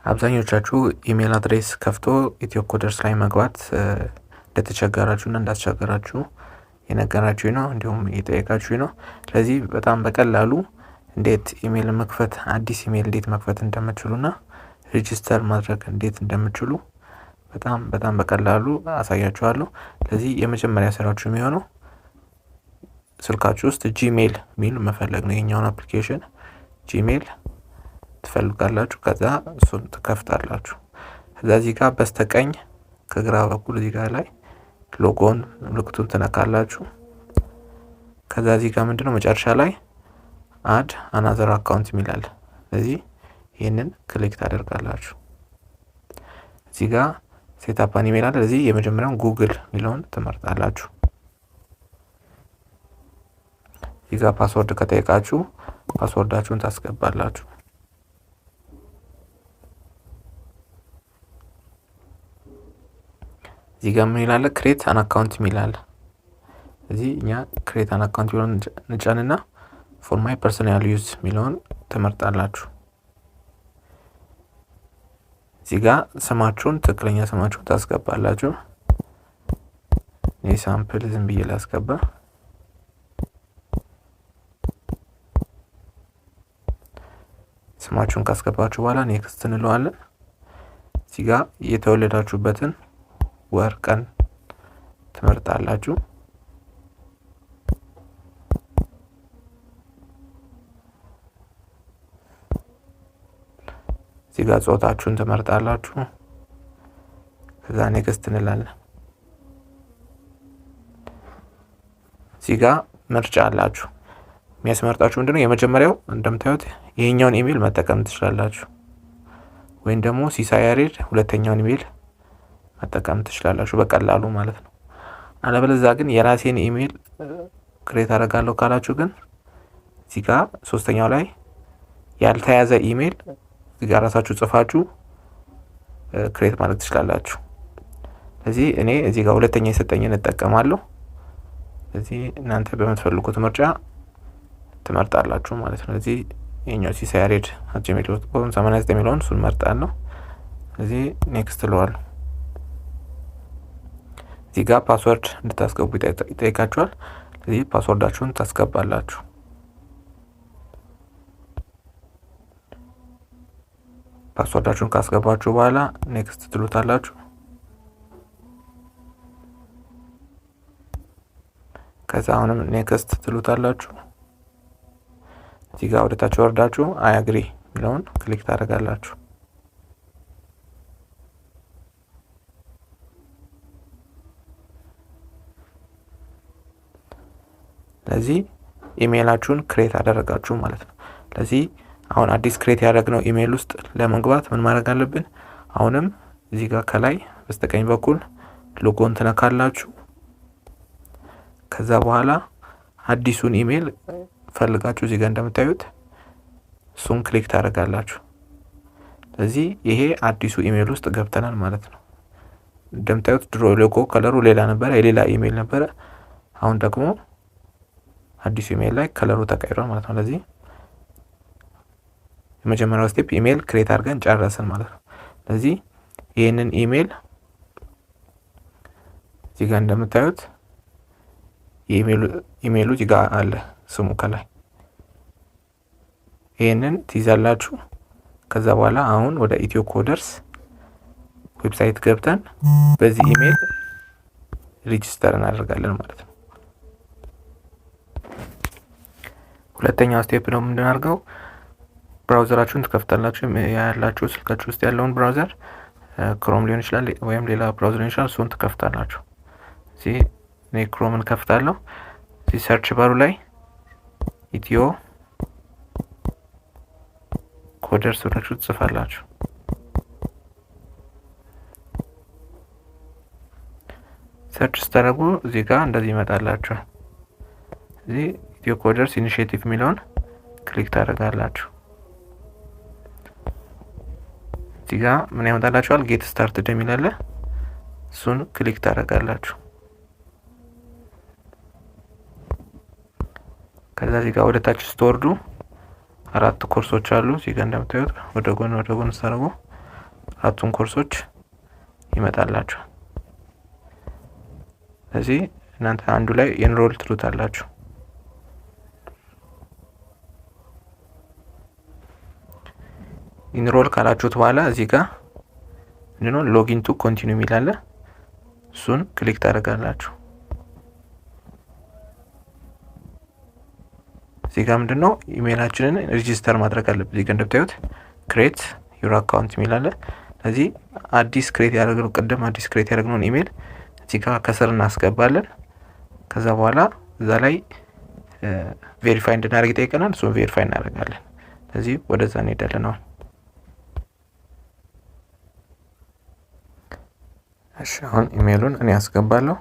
አብዛኞቻችሁ ኢሜል አድሬስ ከፍቶ ኢትዮ ኮደርስ ላይ መግባት እንደተቸገራችሁና እንዳስቸገራችሁ የነገራችሁኝ ነው፣ እንዲሁም የጠየቃችሁኝ ነው። ስለዚህ በጣም በቀላሉ እንዴት ኢሜል መክፈት አዲስ ኢሜል እንዴት መክፈት እንደምትችሉና ሬጂስተር ማድረግ እንዴት እንደምትችሉ በጣም በቀላሉ አሳያችኋለሁ። ስለዚህ የመጀመሪያ ስራችሁ የሚሆነው ስልካችሁ ውስጥ ጂሜል ሚል መፈለግ ነው። የኛውን አፕሊኬሽን ጂሜል ትፈልጋላችሁ። ከዛ እሱን ትከፍታላችሁ። ከዛ እዚህ ጋር በስተቀኝ ከግራ በኩል እዚህ ጋር ላይ ሎጎን ምልክቱን ትነካላችሁ። ከዛ እዚህ ጋር ምንድነው መጨረሻ ላይ አድ አናዘር አካውንት ይላል። ስለዚህ ይሄንን ክሊክ ታደርጋላችሁ። እዚህ ጋር ሴትአፕ አን ኢሜል አለ። ስለዚህ የመጀመሪያውን ጉግል ሚለውን ትመርጣላችሁ። እዚህ ጋር ፓስወርድ ከጠየቃችሁ ፓስወርዳችሁን ታስገባላችሁ። እዚህ ጋር ምን ይላል? ክሬት አን አካውንት ይላል። እዚህ እኛ ክሬት አን አካውንት ሚለውን እንጫንና ፎር ማይ ፐርሰናል ዩዝ ሚለውን ትመርጣላችሁ። እዚህ ጋር ስማችሁን ትክክለኛ ስማችሁን ታስገባላችሁ። እኔ ሳምፕል ዝም ብዬ ላስገባ። ስማችሁን ካስገባችሁ በኋላ ኔክስት እንለዋለን። እዚህ ጋር የተወለዳችሁበትን ወር ቀን ትመርጣላችሁ። እዚህ ጋር ጾታችሁን ትመርጣላችሁ። ከዛ ኔክስት እንላለን። እዚህ ጋር ምርጫ አላችሁ። የሚያስመርጣችሁ ምንድነው? የመጀመሪያው እንደምታዩት ይሄኛውን ኢሜል መጠቀም ትችላላችሁ፣ ወይም ደግሞ ሲሳይ ያሬድ ሁለተኛውን ኢሜል መጠቀም ትችላላችሁ በቀላሉ ማለት ነው። አለበለዚያ ግን የራሴን ኢሜል ክሬት አደርጋለሁ ካላችሁ ግን እዚህ ጋር ሶስተኛው ላይ ያልተያዘ ኢሜል እዚህ ጋር ራሳችሁ ጽፋችሁ ክሬት ማድረግ ትችላላችሁ። ስለዚህ እኔ እዚህ ጋር ሁለተኛ የሰጠኝን እጠቀማለሁ። ስለዚህ እናንተ በምትፈልጉት ምርጫ ትመርጣላችሁ ማለት ነው። እዚህ የኛው ሲሳይ ያሬድ @gmail.com 89 ሚሊዮን እሱን መርጣለሁ። ስለዚህ ኔክስት እለዋለሁ። እዚህ ጋር ፓስወርድ እንድታስገቡ ይጠይቃችኋል። ስለዚህ ፓስወርዳችሁን ታስገባላችሁ። ፓስወርዳችሁን ካስገባችሁ በኋላ ኔክስት ትሉታላችሁ። ከዛ አሁንም ኔክስት ትሉታላችሁ። እዚህ ጋር ወደ ታች ወርዳችሁ አይ አግሪ ሚለውን ክሊክ ታደርጋላችሁ። ስለዚህ ኢሜይላችሁን ክሬት አደረጋችሁ ማለት ነው። ስለዚህ አሁን አዲስ ክሬት ያደረግነው ኢሜይል ውስጥ ለመግባት ምን ማድረግ አለብን? አሁንም እዚህ ጋር ከላይ በስተቀኝ በኩል ሎጎን ትነካላችሁ። ከዛ በኋላ አዲሱን ኢሜይል ፈልጋችሁ እዚህ ጋር እንደምታዩት እሱን ክሊክ ታደርጋላችሁ። ስለዚህ ይሄ አዲሱ ኢሜይል ውስጥ ገብተናል ማለት ነው። እንደምታዩት ድሮ ሎጎ ከለሩ ሌላ ነበረ፣ የሌላ ኢሜይል ነበረ። አሁን ደግሞ አዲሱ ኢሜይል ላይ ከለሩ ተቀይሯል ማለት ነው። ስለዚህ የመጀመሪያው ስቴፕ ኢሜይል ክሬት አድርገን ጨረስን ማለት ነው። ስለዚህ ይሄንን ኢሜይል እዚህ ጋር እንደምታዩት ኢሜይሉ እዚህ ጋር አለ ስሙ ከላይ ይሄንን ትይዛላችሁ። ከዛ በኋላ አሁን ወደ ኢትዮ ኮደርስ ዌብሳይት ገብተን በዚህ ኢሜይል ሬጂስተር እናደርጋለን ማለት ነው። ሁለተኛው ስቴፕ ነው የምናደርገው ብራውዘራችሁን ትከፍታላችሁ። ያላችሁ ስልካችሁ ውስጥ ያለውን ብራውዘር ክሮም ሊሆን ይችላል ወይም ሌላ ብራውዘር ሊሆን ይችላል። እሱን ትከፍታላችሁ። እዚህ እኔ ክሮምን ከፍታለሁ። እዚህ ሰርች ባሩ ላይ ኢትዮ ኮደርስ ብላችሁ ትጽፋላችሁ። ሰርች ስታደርጉ እዚህ ጋር እንደዚህ ይመጣላችሁ። እዚህ ኢትዮ ኮደርስ ኢኒሺዬቲቭ ሚለውን ክሊክ ታደርጋላችሁ። እዚህ ጋር ምን ያመጣላችኋል? ጌት ስታርትድ የሚል አለ። እሱን ክሊክ ታደርጋላችሁ። ከዛ እዚህ ጋር ወደ ታች ስትወርዱ 4 ኮርሶች አሉ። እዚህ ጋር እንደምታዩት ወደ ጎን ስታደርጉ አራቱን ኮርሶች ይመጣላችኋል። ስለዚህ እናንተ አንዱ ላይ ኤንሮል ትሉታላችሁ። ኢንሮል ካላችሁት በኋላ እዚህ ጋር ምንድነው ሎጊን ቱ ኮንቲኒው የሚላለ እሱን ክሊክ ታደርጋላችሁ። እዚህ ጋር ምንድነው ኢሜይላችንን ሬጂስተር ማድረግ አለብን። እዚህ ጋር እንደምታዩት ክሬት ዩር አካውንት የሚላለ ስለዚህ አዲስ ክሬት ያደረግነውን ኢሜይል እዚህ ጋር ከስር እናስገባለን። ከዛ በኋላ እዛ ላይ ቬሪፋይ እንድናደርግ ይጠይቀናል። እሱን ቬሪፋይ እናደርጋለን። ስለዚህ ወደዛ እንሄዳለን ነው። እሺ አሁን ኢሜይሉን እኔ አስገባለሁ።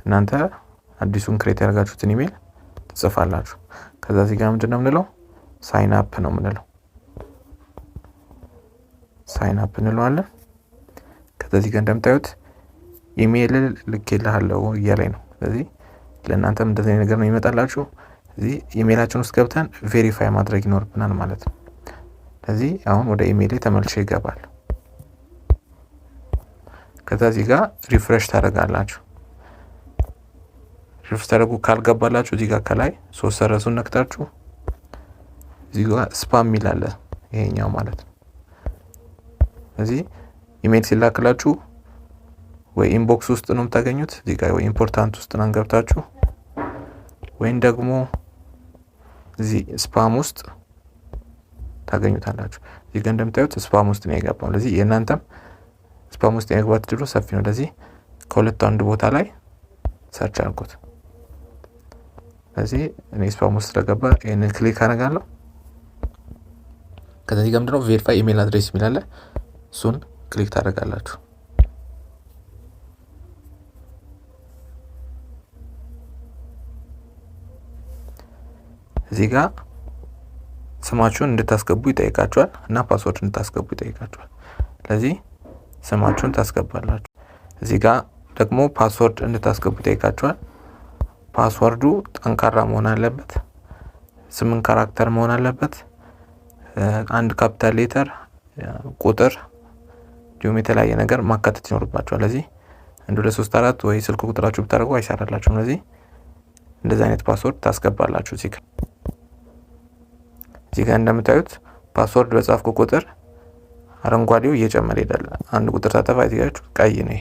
እናንተ አዲሱን ክሬት ያደርጋችሁትን ኢሜይል ትጽፋላችሁ። ከዛ እዚህ ጋር ምንድነው የምንለው ሳይን አፕ ነው የምንለው። ሳይን አፕ እንለዋለን። ከዛ እዚህ ጋር እንደምታዩት ኢሜይል ልኬልሃለሁ እያለኝ ነው። ስለዚህ ለእናንተም እንደዚህ ነገር ነው ይመጣላችሁ። እዚህ ኢሜይላችን ውስጥ ገብተን ቬሪፋይ ማድረግ ይኖርብናል ማለት ነው። ስለዚህ አሁን ወደ ኢሜይሌ ተመልሼ ይገባል። ከዛ እዚህ ጋር ሪፍሬሽ ታደርጋላችሁ። ሪፍሬሽ ታደርጉ ካልገባላችሁ እዚህ ጋር ከላይ ሶስት ሰረዙን ነክታችሁ እዚህ ጋር ስፓም ይላል ይሄኛው ማለት ነው። ስለዚህ ኢሜይል ሲላክላችሁ ወይ ኢንቦክስ ውስጥ ነው የምታገኙት እዚህ ጋር ወይ ኢምፖርታንት ውስጥ ነው ገብታችሁ ወይም ደግሞ እዚህ ስፓም ውስጥ ታገኙታላችሁ። እዚህ ጋር እንደምታዩት ስፓም ውስጥ ነው የገባው። ስለዚህ የእናንተም ስፓም ውስጥ የመግባት እድሉ ሰፊ ነው። ስለዚህ ከሁለት አንድ ቦታ ላይ ሰርች አድርጉት። ስለዚህ እኔ ስፓም ውስጥ ስለገባ ይሄንን ክሊክ አደርጋለሁ። ከዚህ ጋር ምንድነው ቬሪፋይ ኢሜይል አድሬስ የሚላለ እሱን ክሊክ ታደርጋላችሁ። እዚህ ጋር ስማችሁን እንድታስገቡ ይጠይቃችኋል እና ፓስወርድ እንድታስገቡ ይጠይቃችኋል። ስለዚህ ስማችሁን ታስገባላችሁ። እዚህ ጋር ደግሞ ፓስወርድ እንድታስገቡ ይጠይቃችኋል። ፓስወርዱ ጠንካራ መሆን አለበት። 8 ካራክተር መሆን አለበት። አንድ ካፒታል ሌተር፣ ቁጥር እንዲሁም የተለያየ ነገር ማካተት ይኖርባችኋል። ስለዚህ 1 2 3 4 ወይ ስልክ ቁጥራችሁ ብታደርጉ አይሰራላችሁም። ስለዚህ እንደዚህ አይነት ፓስወርድ ታስገባላችሁ። እዚህ ጋር እንደምታዩት ፓስወርድ በጻፍኩ ቁጥር አረንጓዴው እየጨመረ ይሄዳል። አንድ ቁጥር ታጠፋ እዚህ ጋር ቀይ ነው።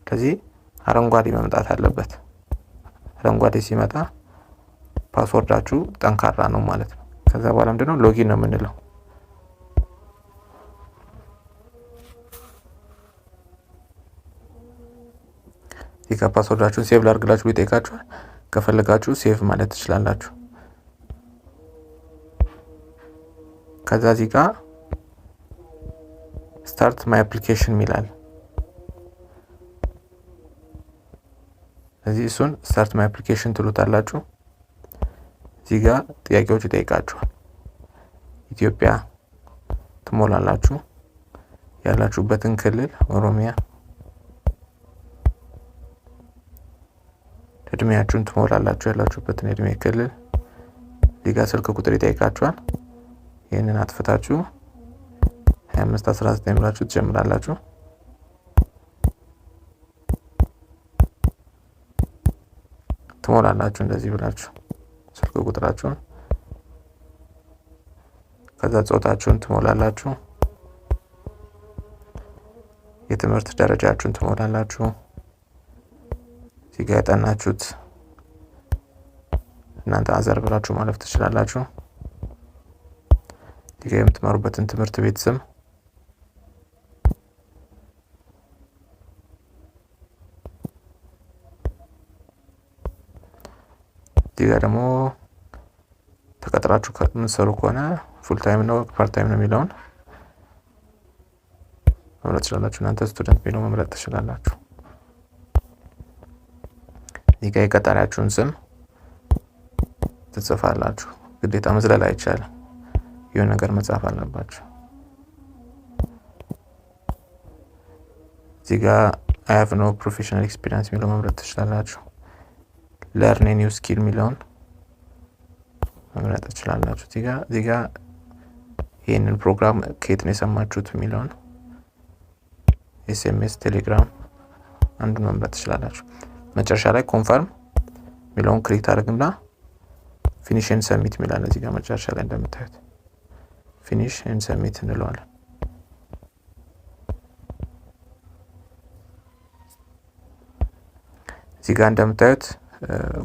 ስለዚህ አረንጓዴ መምጣት አለበት። አረንጓዴ ሲመጣ ፓስወርዳችሁ ጠንካራ ነው ማለት ነው። ከዛ በኋላ ምንድነው ሎጊን ነው የምንለው። እዚህ ጋር ፓስወርዳችሁን ሴቭ ላድርግላችሁ ቢጠይቃችኋል። ከፈለጋችሁ ሴቭ ማለት ትችላላችሁ። ከዛ እዚህ ጋር ስታርት ማይ አፕሊኬሽን ሚላል። እዚህ እሱን ስታርት ማይ አፕሊኬሽን ትሉታላችሁ። እዚህ ጋር ጥያቄዎች ይጠይቃችኋል። ኢትዮጵያ ትሞላላችሁ። ያላችሁበትን ክልል ኦሮሚያ፣ እድሜያችሁን ትሞላላችሁ። ያላችሁበትን እድሜ ክልል። እዚህ ጋር ስልክ ቁጥር ይጠይቃችኋል። ይሄንን አጥፍታችሁ 25 19 ብላችሁ ትጀምራላችሁ። ትሞላላችሁ እንደዚህ ብላችሁ ስልክ ቁጥራችሁን። ከዛ ጾታችሁን ትሞላላችሁ። የትምህርት ደረጃችሁን ትሞላላችሁ። እዚህ ጋር ያጠናችሁት እናንተ አዘር ብላችሁ ማለፍ ትችላላችሁ። እዚህ ጋር የምትማሩበትን ትምህርት ቤት ስም፣ እዚህ ጋር ደግሞ ተቀጥራችሁ የምትሰሩ ከሆነ ፉል ታይም ነው ፓርት ታይም ነው የሚለውን መምረጥ ትችላላችሁ። እናንተ ስቱደንት የሚለው መምረጥ ትችላላችሁ። እዚህ ጋር የቀጣሪያችሁን ስም ትጽፋላችሁ። ግዴታ መዝለል አይቻልም። የሆነ ነገር መጻፍ አለባችሁ። እዚህ ጋር I have no professional experience የሚለው መምረጥ ትችላላችሁ። learn a new skill የሚለውን መምረጥ ትችላላችሁ። እዚህ ጋር ይህንን ፕሮግራም ከየት ነው የሰማችሁት የሚለውን ኤስኤምኤስ፣ ቴሌግራም አንዱን መምረጥ ትችላላችሁ። መጨረሻ ላይ ኮንፈርም የሚለውን ክሊክ ታደርጉና ፊኒሽ ኤንድ ሰብሚት የሚላል እዚህ ጋር መጨረሻ ላይ እንደምታዩት ፊኒሽ ኤንድ ሰብሚት እንለዋለን። እዚህ ጋር እንደምታዩት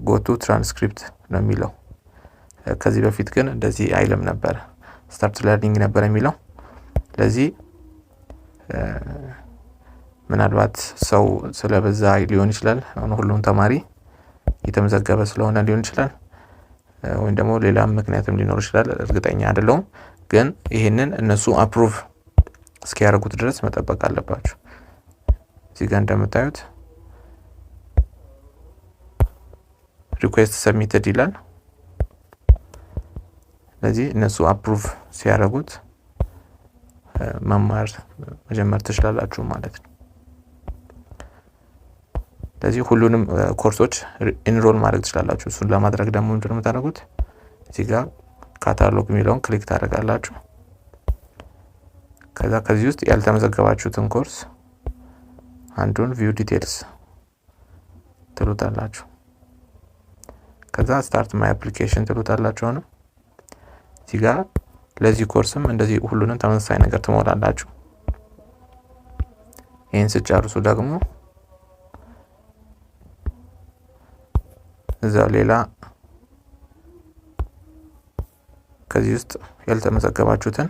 ጎቱ ትራንስክሪፕት ነው የሚለው። ከዚህ በፊት ግን እንደዚህ አይልም ነበር፣ ስታርት ለርኒንግ ነበር የሚለው። ለዚህ ምናልባት ሰው ስለበዛ ሊሆን ይችላል፣ አሁን ሁሉም ተማሪ የተመዘገበ ስለሆነ ሊሆን ይችላል፣ ወይም ደግሞ ሌላ ምክንያትም ሊኖር ይችላል፣ እርግጠኛ አይደለሁም። ግን ይሄንን እነሱ አፕሩቭ እስኪያደርጉት ድረስ መጠበቅ አለባችሁ። እዚህ ጋር እንደምታዩት ሪኩዌስት ሰብሚትድ ይላል። ስለዚህ እነሱ አፕሩቭ ሲያደርጉት መማር መጀመር ትችላላችሁ ማለት ነው። ስለዚህ ሁሉንም ኮርሶች ኢንሮል ማድረግ ትችላላችሁ። እሱን ለማድረግ ደግሞ ምንድን ነው የምታደርጉት? እዚህ ጋር ካታሎግ የሚለውን ክሊክ ታደርጋላችሁ። ከዛ ከዚህ ውስጥ ያልተመዘገባችሁትን ኮርስ አንዱን ቪው ዲቴልስ ትሉታላችሁ። ከዛ ስታርት ማይ አፕሊኬሽን ትሉታላችሁ። ነው እዚህ ጋር ለዚህ ኮርስም እንደዚህ ሁሉንም ተመሳሳይ ነገር ትሞላላችሁ። ይሄን ስጨርሱ ደግሞ እዛው ሌላ ከዚህ ውስጥ ያልተመዘገባችሁትን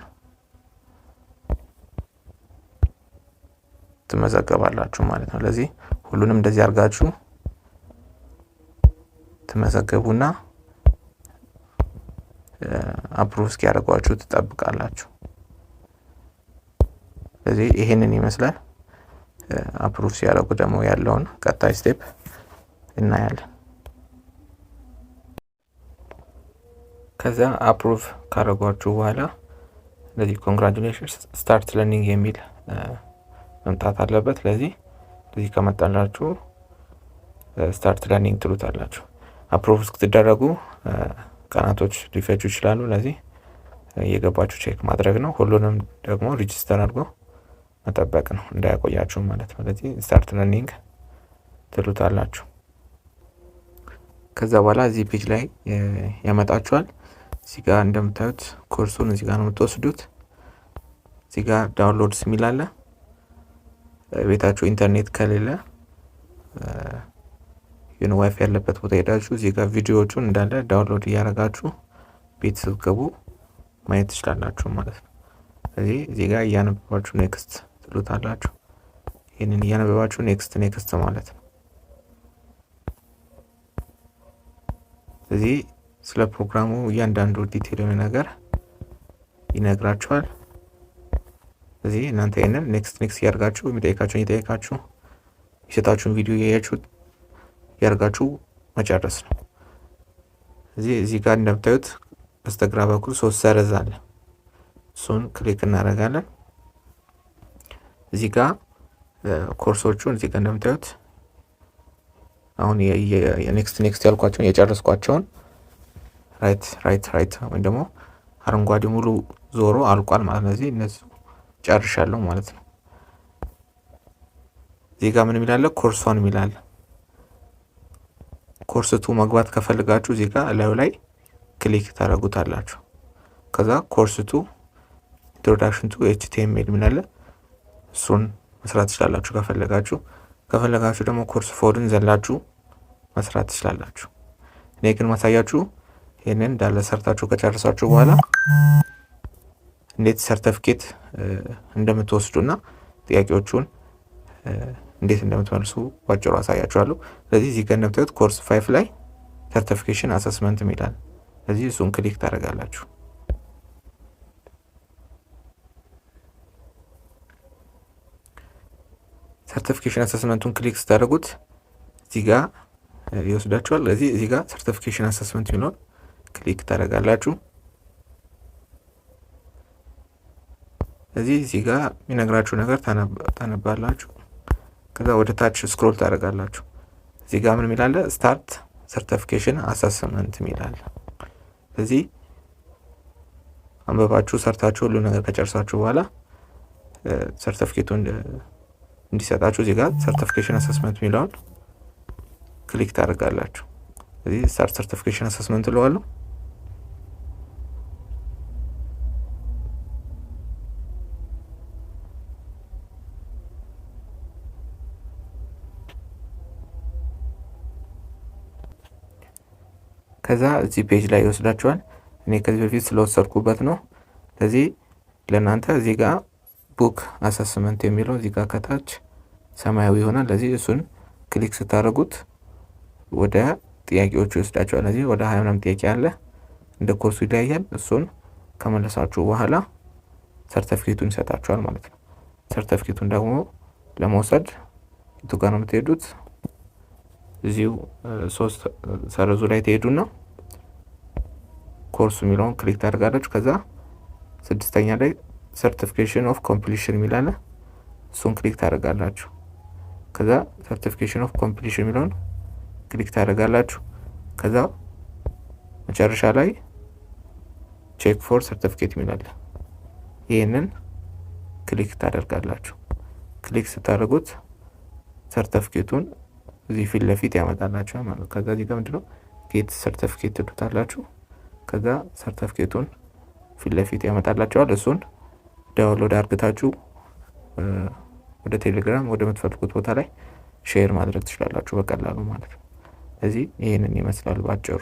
ትመዘገባላችሁ ማለት ነው። ለዚህ ሁሉንም እንደዚህ አድርጋችሁ ትመዘገቡና አፕሩቭ እስኪያደርጓችሁ ትጠብቃላችሁ። ስለዚህ ይሄንን ይመስላል። አፕሩቭ ሲያደርጉ ደግሞ ያለውን ቀጣይ ስቴፕ እናያለን። ከዛ አፕሩቭ ካደረጓችሁ በኋላ ስለዚህ ኮንግራቹሌሽንስ ስታርት ለርኒንግ የሚል መምጣት አለበት። ስለዚህ ስለዚህ ከመጣላችሁ ስታርት ለርኒንግ ትሉታላችሁ። አፕሩቭ እስክትደረጉ ቀናቶች ሊፈጁ ይችላሉ። ለዚህ እየገባችሁ ቼክ ማድረግ ነው። ሁሉንም ደግሞ ሬጂስተር አድርጎ መጠበቅ ነው እንዳያቆያችሁ ማለት ነው። ስለዚህ ስታርት ለርኒንግ ትሉታላችሁ። ከዛ በኋላ እዚህ ፔጅ ላይ ያመጣችኋል። እዚህ ጋር እንደምታዩት ኮርሱን እዚህ ጋር ነው የምትወስዱት። እዚህ ጋር ዳውንሎድስ የሚል አለ። ቤታችሁ ኢንተርኔት ከሌለ ዋይፋይ ያለበት ቦታ ሄዳችሁ እዚህ ጋር ቪዲዮዎቹን እንዳለ ዳውንሎድ እያደረጋችሁ ቤት ስትገቡ ማየት ትችላላችሁ ማለት ነው። ስለዚህ እዚህ ጋር እያነበባችሁ ኔክስት ትሉታላችሁ። ይህንን እያነበባችሁ ኔክስት ማለት ነው። ስለዚህ ስለ ፕሮግራሙ እያንዳንዱ ዲቴል የሆነ ነገር ይነግራችኋል። ስለዚህ እናንተ ይሄንን ኔክስት ያርጋችሁ የሚጠይቃችሁን እየጠየቃችሁ የሰጣችሁን ቪዲዮ ያያችሁ ያርጋችሁ መጨረስ ነው። እዚህ ጋር እንደምታዩት በስተግራ በኩል 3 ሰረዝ አለ። እሱን ክሊክ እናደርጋለን። እዚህ ጋር ኮርሶቹን እዚህ ጋር እንደምታዩት አሁን የኔክስት ያልኳቸውን የጨረስኳቸውን ራይት ወይም ደግሞ አረንጓዴ ሙሉ ዞሮ አልቋል ማለት ነው። እዚህ እነዚህ ጨርሻለሁ ማለት ነው። እዚህ ጋር ምን የሚላለ ኮርስ 1 የሚላለ ኮርስ 2 መግባት ከፈልጋችሁ እዚህ ጋር ላዩ ላይ ክሊክ ታደርጉታላችሁ። ከዛ ኮርስ 2 ኢንትሮዳክሽን ቱ ኤችቲኤምኤል የሚላለ እሱን መስራት ትችላላችሁ ከፈለጋችሁ ደግሞ ኮርስ 4ን ዘላችሁ መስራት ትችላላችሁ። እኔ ግን ማሳያችሁ ይሄንን እንዳለ ሰርታችሁ ከጨረሳችሁ በኋላ እንዴት ሰርቲፊኬት እንደምትወስዱና ጥያቄዎቹን እንዴት እንደምትመልሱ ባጭሩ አሳያችኋለሁ። ስለዚህ እዚህ ጋር እንደምታዩት ኮርስ 5 ላይ ሰርቲፊኬሽን አሰስመንት ይላል። ስለዚህ እሱን ክሊክ ታደርጋላችሁ። ሰርቲፊኬሽን አሰስመንቱን ክሊክ ስታደርጉት እዚህ ጋር ይወስዳችኋል። ስለዚህ እዚህ ጋር ሰርቲፊኬሽን አሰስመንት ይኖር ክሊክ ታደርጋላችሁ። እዚህ ጋር የሚነግራችሁ ነገር ታነባላችሁ። ከዛ ወደ ታች ስክሮል ታደርጋላችሁ። እዚህ ጋር ምን የሚላለ ስታርት ሰርቲፊኬሽን አሰስመንት የሚላለ። ስለዚህ አንበባችሁ ሰርታችሁ ሁሉ ነገር ከጨርሳችሁ በኋላ ሰርተፍኬቱን እንዲሰጣችሁ እዚህ ጋር ሰርቲፊኬሽን አሰስመንት የሚለውን ክሊክ ታደርጋላችሁ። እዚህ ስታርት ሰርቲፊኬሽን አሰስመንት እለዋለሁ። ከዛ እዚህ ፔጅ ላይ ይወስዳችኋል። እኔ ከዚህ በፊት ስለወሰድኩበት ነው። ስለዚህ ለእናንተ እዚህ ጋር ቡክ አሰስመንት የሚለው እዚህ ጋር ከታች ሰማያዊ ይሆናል። ለዚህ እሱን ክሊክ ስታደርጉት ወደ ጥያቄዎቹ ይወስዳችኋል። ለዚህ ወደ 20 ምናምን ጥያቄ አለ፣ እንደ ኮርሱ ይለያያል። እሱን ከመለሳችሁ በኋላ ሰርቲፊኬቱን ይሰጣችኋል ማለት ነው። ሰርቲፊኬቱን ደግሞ ለመውሰድ የቱ ጋር ነው የምትሄዱት? እዚሁ 3 ሰረዙ ላይ ትሄዱና ኮርሱ የሚለውን ክሊክ ታደርጋላችሁ። ከዛ 6ኛ ላይ ሰርቲፊኬሽን ኦፍ ኮምፕሊሽን የሚላለ እሱን ክሊክ ታደርጋላችሁ። ከዛ ሰርቲፊኬሽን ኦፍ ኮምፕሊሽን የሚለውን ክሊክ ታደርጋላችሁ። ከዛ መጨረሻ ላይ ቼክ ፎር ሰርቲፊኬት የሚላለ ይህንን ክሊክ ታደርጋላችሁ። ክሊክ ስታደርጉት ሰርቲፊኬቱን እዚህ ፊት ለፊት ያመጣላችሁ ማለት ነው። ከዛ እዚህ ጋር ምንድነው ጌት ሰርቲፊኬት ትሉታላችሁ። ከዛ ሰርቲፊኬቱን ፊት ለፊት ያመጣላችኋል። እሱን ዳውንሎድ አድርጋችሁ ወደ ቴሌግራም ወደ ምትፈልጉት ቦታ ላይ ሼር ማድረግ ትችላላችሁ በቀላሉ ማለት ነው። ስለዚህ ይሄንን ይመስላል ባጭሩ።